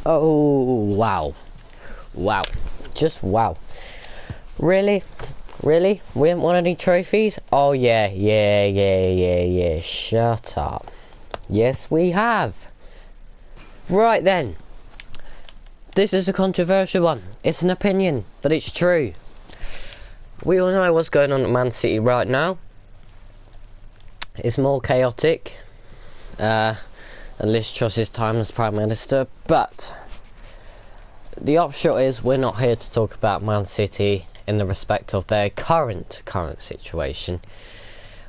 Oh, wow. Wow. Just wow. Really? Really? We haven't won any trophies? Oh, yeah. Shut up. Yes, we have. Right then. This is a controversial one. It's an opinion, but it's true. We all know what's going on at Man City right now. It's more chaotic than Liz Truss's time as Prime Minister, but the upshot is we're not here to talk about Man City in the respect of their current situation.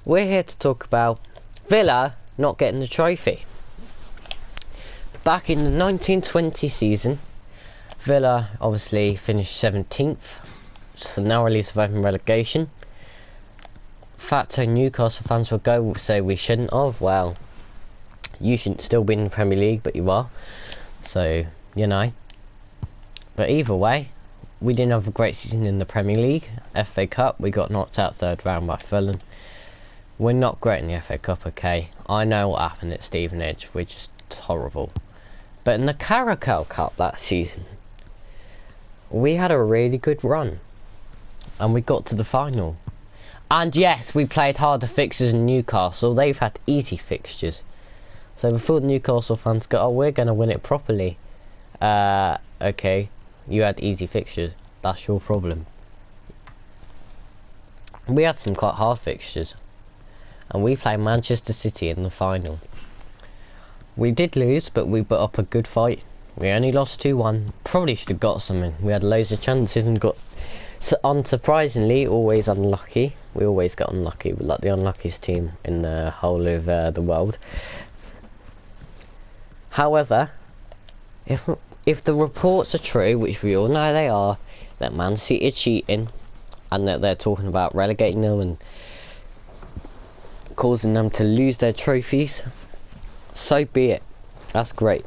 We're here to talk about Villa not getting the trophy. Back in the 1920 season, Villa obviously finished 17th, so narrowly surviving relegation. Facto Newcastle fans will go say we shouldn't have. Well, you shouldn't still be in the Premier League, but you are. So, you know. But either way, we didn't have a great season in the Premier League. FA Cup, we got knocked out third round by Fulham. We're not great in the FA Cup, okay? I know what happened at Stevenage, which is horrible. But in the Carabao Cup that season, we had a really good run. And we got to the final. And yes, we played harder fixtures in Newcastle. They've had easy fixtures. So before the Newcastle fans go, oh, we're going to win it properly. Okay, you had easy fixtures. That's your problem. We had some quite hard fixtures. And we played Manchester City in the final. We did lose, but we put up a good fight. We only lost 2-1. Probably should have got something. We had loads of chances and got... So unsurprisingly, always unlucky. We always get unlucky. We're like the unluckiest team in the whole of the world. However, if the reports are true, which we all know they are, that Man City are cheating, and that they're talking about relegating them and causing them to lose their trophies, so be it. That's great.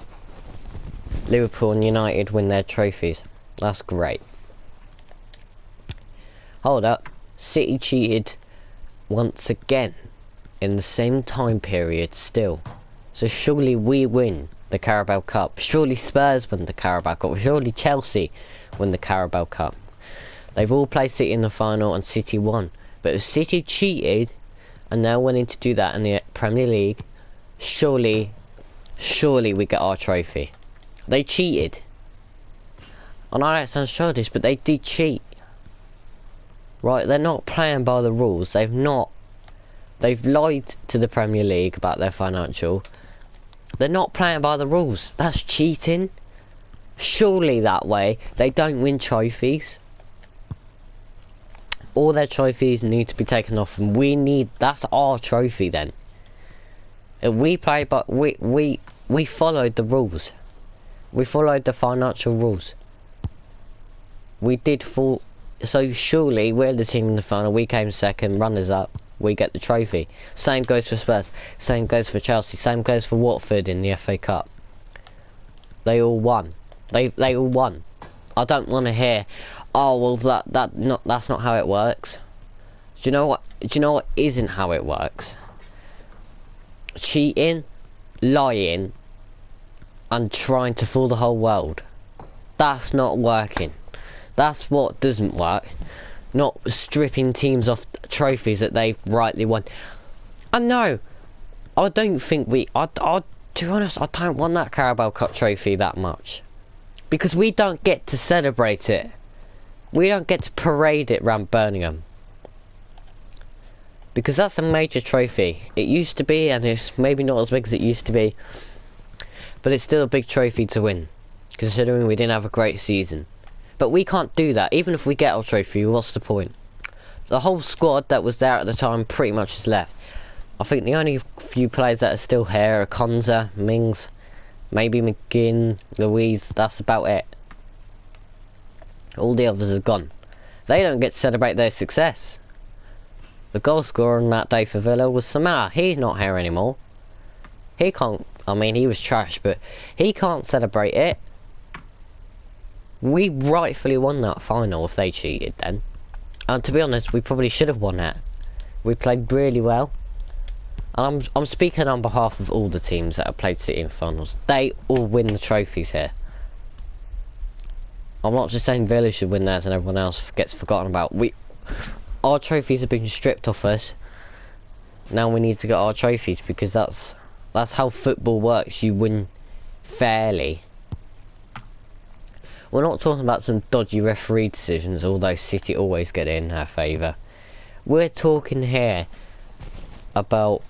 Liverpool and United win their trophies. That's great. Hold up. City cheated once again in the same time period still. So surely we win the Carabao Cup. Surely Spurs win the Carabao Cup. Surely Chelsea win the Carabao Cup. They've all played City in the final and City won. But if City cheated and they're willing to do that in the Premier League, surely we get our trophy. They cheated. I know that sounds childish, but they did cheat. Right, they're not playing by the rules. They've lied to the Premier League about their financial. They're not playing by the rules. That's cheating. Surely that way they don't win trophies. All their trophies need to be taken off, and that's our trophy then. If we play, but we followed the rules. We followed the financial rules. We did fall. So surely we're the team in the final. We came second, runners up. We get the trophy. Same goes for Spurs. Same goes for Chelsea. Same goes for Watford in the FA Cup. They all won. They all won. I don't want to hear, oh well, that's not how it works. Do you know what? Do you know what isn't how it works? Cheating, lying, and trying to fool the whole world. That's not working. That's what doesn't work. Not stripping teams off trophies that they've rightly won. And no, I don't think to be honest, I don't want that Carabao Cup trophy that much. Because we don't get to celebrate it. We don't get to parade it around Birmingham. Because that's a major trophy. It used to be, and it's maybe not as big as it used to be. But it's still a big trophy to win. Considering we didn't have a great season. But we can't do that. Even if we get our trophy, what's the point? The whole squad that was there at the time pretty much has left. I think the only few players that are still here are Konza, Mings, maybe McGinn, Louise. That's about it. All the others are gone. They don't get to celebrate their success. The goal scorer on that day for Villa was Samar. He's not here anymore. He can't. I mean, he was trash, but he can't celebrate it. We rightfully won that final if they cheated then. And to be honest, we probably should have won that. We played really well. And I'm speaking on behalf of all the teams that have played City in finals. They all win the trophies here. I'm not just saying Villa should win theirs and everyone else gets forgotten about. Our trophies have been stripped off us. Now we need to get our trophies, because that's how football works. You win fairly. We're not talking about some dodgy referee decisions, although City always get in our favour. We're talking here about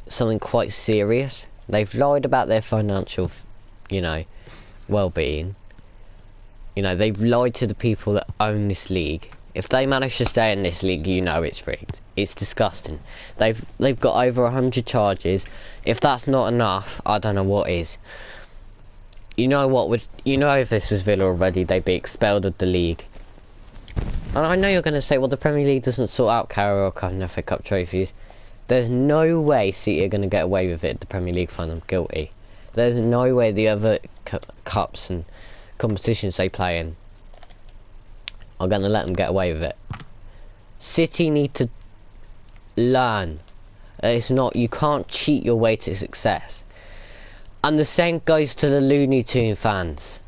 something quite serious. They've lied about their financial, well-being. They've lied to the people that own this league. If they manage to stay in this league, it's rigged. It's disgusting. They've got over 100 charges. If that's not enough, I don't know what is. If this was Villa already, they'd be expelled of the league. And I know you're going to say, well, the Premier League doesn't sort out Carabao Cup and FA Cup trophies. There's no way City are going to get away with it. The Premier League find them guilty. There's no way the other cups and competitions they play in are going to let them get away with it. City need to learn. You can't cheat your way to success. And the same goes to the Looney Tune fans.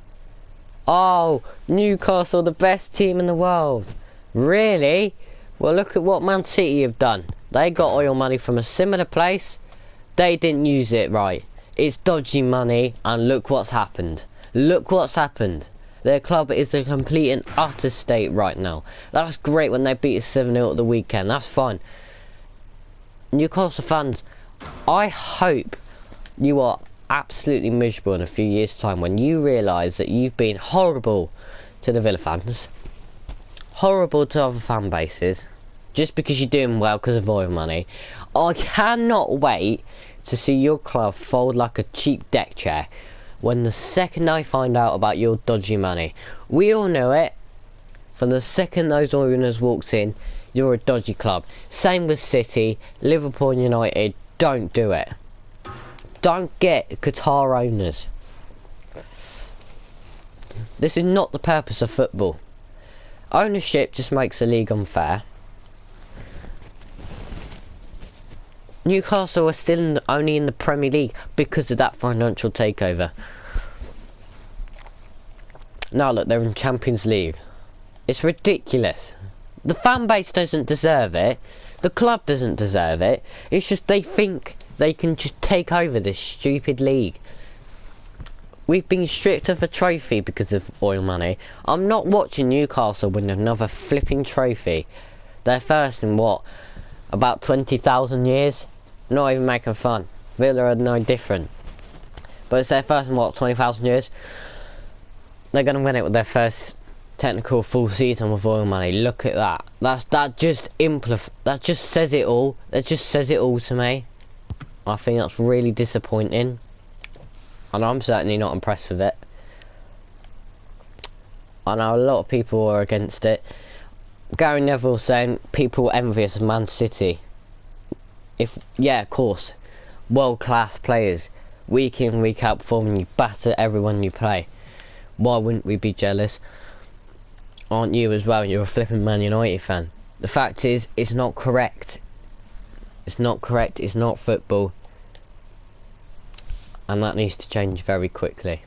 Oh, Newcastle, the best team in the world. Really? Well, look at what Man City have done. They got oil money from a similar place. They didn't use it right. It's dodgy money, and look what's happened. Look what's happened. Their club is a complete and utter state right now. That's great when they beat us 7-0 at the weekend. That's fine. Newcastle fans, I hope you are absolutely miserable in a few years' time when you realise that you've been horrible to the Villa fans, horrible to other fan bases, just because you're doing well because of oil money. I cannot wait to see your club fold like a cheap deck chair when the second I find out about your dodgy money. We all know it. From the second those owners walked in, you're a dodgy club. Same with City, Liverpool and United. Don't do it. Don't get Qatar owners. This is not the purpose of football. Ownership just makes the league unfair. Newcastle are still only in the Premier League because of that financial takeover. Now look, they're in Champions League. It's ridiculous. The fan base doesn't deserve it. The club doesn't deserve it. It's just they think they can just take over this stupid league. We've been stripped of a trophy because of oil money. I'm not watching Newcastle win another flipping trophy. They're first in what? About 20,000 years? Not even making fun. Villa are no different. But it's their first in what? 20,000 years? They're going to win it with their first technical full season with oil money. Look at that. That just says it all. That just says it all to me. I think that's really disappointing. And I'm certainly not impressed with it. I know a lot of people are against it. Gary Neville saying people envious of Man City. Yeah, of course. World class players. Week in, week out performing. You batter everyone you play. Why wouldn't we be jealous? Aren't you as well? You're a flipping Man United fan. The fact is, it's not correct. It's not correct. It's not football. And that needs to change very quickly.